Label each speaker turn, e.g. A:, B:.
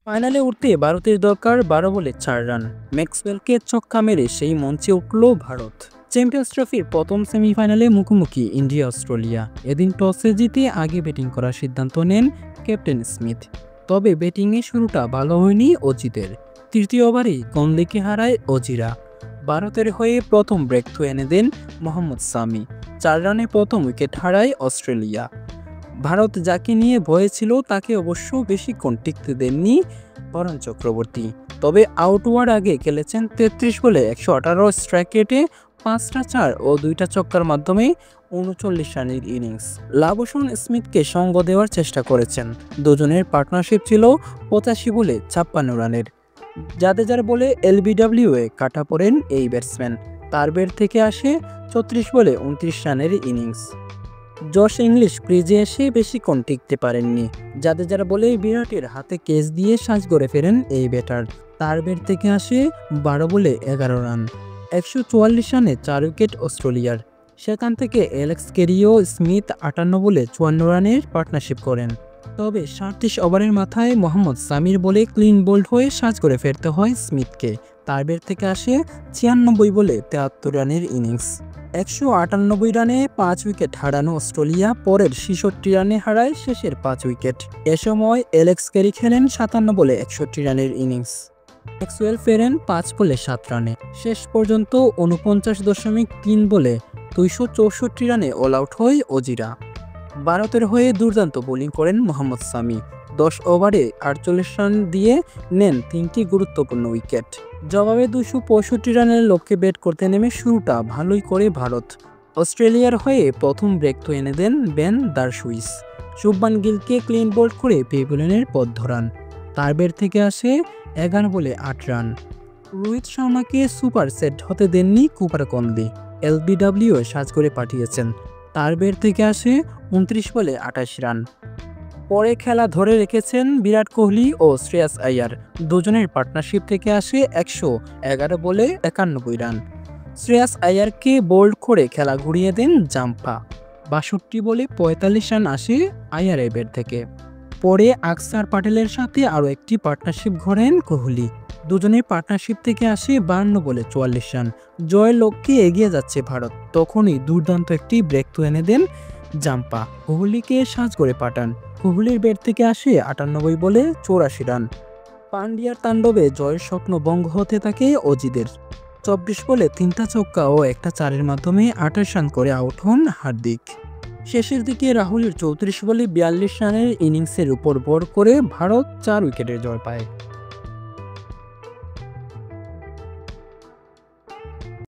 A: ফাইনালে উঠতে ভারতের দরকার 12 বলে 4 রান। ম্যাক্সওয়েলকে ছক্কা মেরে সেই মঞ্চে উঠল ভারত। চ্যাম্পিয়ন্স ট্রফির প্রথম সেমিফাইনালে মুখোমুখি ইন্ডিয়া অস্ট্রেলিয়া। এদিন টসে জিতে আগে ব্যাটিং করার সিদ্ধান্ত নেন ক্যাপ্টেন স্মিথ। তবে ব্যাটিংয়ে শুরুটা ভালো হয়নি অজিতের। তৃতীয় ওভারেই কন্দিকে হারায় অজিরা। ভারতের হয়ে প্রথম ব্রেক থ্রু এনে দেন মোহাম্মদ সামি। 4 রানে প্রথম উইকেট হারায় অস্ট্রেলিয়া। ভারত যাকে নিয়ে ভয়ে ছিল তাকে অবশ্য বেশিক্ষণ টিকতে দেননি বরুণ চক্রবর্তী। তবে আউট হওয়ার আগে খেলেছেন 33 বলে 118 স্ট্রাইক রেটে 5টা 4 ও 2টা ছক্কার মাধ্যমে 39 রানের ইনিংস। লাবুশন স্মিথকে সঙ্গ দেওয়ার চেষ্টা করেছেন। দুজনের পার্টনারশিপ ছিল 85 বলে 56 রানের। জাদেজার বলে এলবিডব্লিউ এ কাটা পড়েন এই ব্যাটসম্যান। তার ব্যাট থেকে আসে 34 বলে 29 রানের ইনিংস। জশ ইংলিশ ক্রিজে এসে বেশিক্ষণ টিকতে পারেননি। জাদেজার বলে বিরাটের হাতে ক্যাচ দিয়ে সাজ করে ফেরেন এই ব্যাটার। তার ব্যাট থেকে আসে 12 বলে 11 রান। 144 রানে 4 উইকেট অস্ট্রেলিয়ার। সেখান থেকে অ্যালেক্স ক্যারিও স্মিথ 58 বলে 54 রানের পার্টনারশিপ করেন। তবে 37 ওভারের মাথায় মোহাম্মদ সামির বলে ক্লিন বোল্ড হয়ে সাজ করে ফেরতে হয় স্মিথকে। তার ব্যাট থেকে আসে 96 বলে 73 রানের ইনিংস। 198 রানে 5 উইকেট হারানো অস্ট্রেলিয়া পরের 66 রানে হারায় শেষের 5 উইকেট। এ সময় অ্যালেক্স ক্যারি খেলেন 57 বলে 61 রানের ইনিংস। ম্যাক্সওয়েল ফেরেন 5 বলে 7 রানে। শেষ পর্যন্ত 49.3 বলে 264 রানে অল আউট হয় অজিরা। ভারতের হয়ে দুর্দান্ত বোলিং করেন মোহাম্মদ সামি। 10 ওভারে 48 রান দিয়ে নেন 3টি গুরুত্বপূর্ণ উইকেট। জবাবে 265 রানের লক্ষ্যে ব্যাট করতে নেমে শুরুটা ভালোই করে ভারত। অস্ট্রেলিয়ার হয়ে প্রথম ব্রেক তো এনে দেন বেন দারসুইস। শুভমান গিলকে ক্লিন বোল্ড করে পেভিলিয়নের পথ ধরান। তার ব্যাট থেকে আসে 11 বলে 8 রান। রোহিত শর্মাকে সুপার সেট হতে দেননি কুপার কন্দি। এলবিডব্লিউ সাজ করে পাঠিয়েছেন। তার ব্যাট থেকে আসে 29 বলে 28 রান। পরে খেলা ধরে রেখেছেন বিরাট কোহলি ও শ্রেয়াস আইয়ার। দুজনের পার্টনারশিপ থেকে আসে 111 বলে 91 রান। শ্রেয়াস আইয়ারকে বোল্ড করে খেলা ঘুরিয়ে দেন জাম্পা। 62 বলে 45 রান আসে আইয়ারের ব্যাট থেকে। পরে আকসার প্যাটেলের সাথে আরও একটি পার্টনারশিপ গড়েন কোহলি। দুজনের পার্টনারশিপ থেকে আসে 52 বলে 44 রান। জয়ের লক্ষ্যে এগিয়ে যাচ্ছে ভারত। তখনই দুর্দান্ত একটি ব্রেক থ্রু এনে দেন জাম্পা। কোহলিকে সাজ করে পাঠান। কোহলির ব্যাট থেকে আসে 98 বলে 84 রান। পান্ডিয়ার তাণ্ডবে জয়ের স্বপ্ন ভঙ্গ হতে থাকে অজিদের। 24 বলে 3টা ছক্কা ও একটা 4-এর মাধ্যমে 28 রান করে আউট হন হার্দিক। শেষের দিকে রাহুলের 34 বলে 42 রানের ইনিংসের উপর ভর করে ভারত 4 উইকেটের জয় পায়।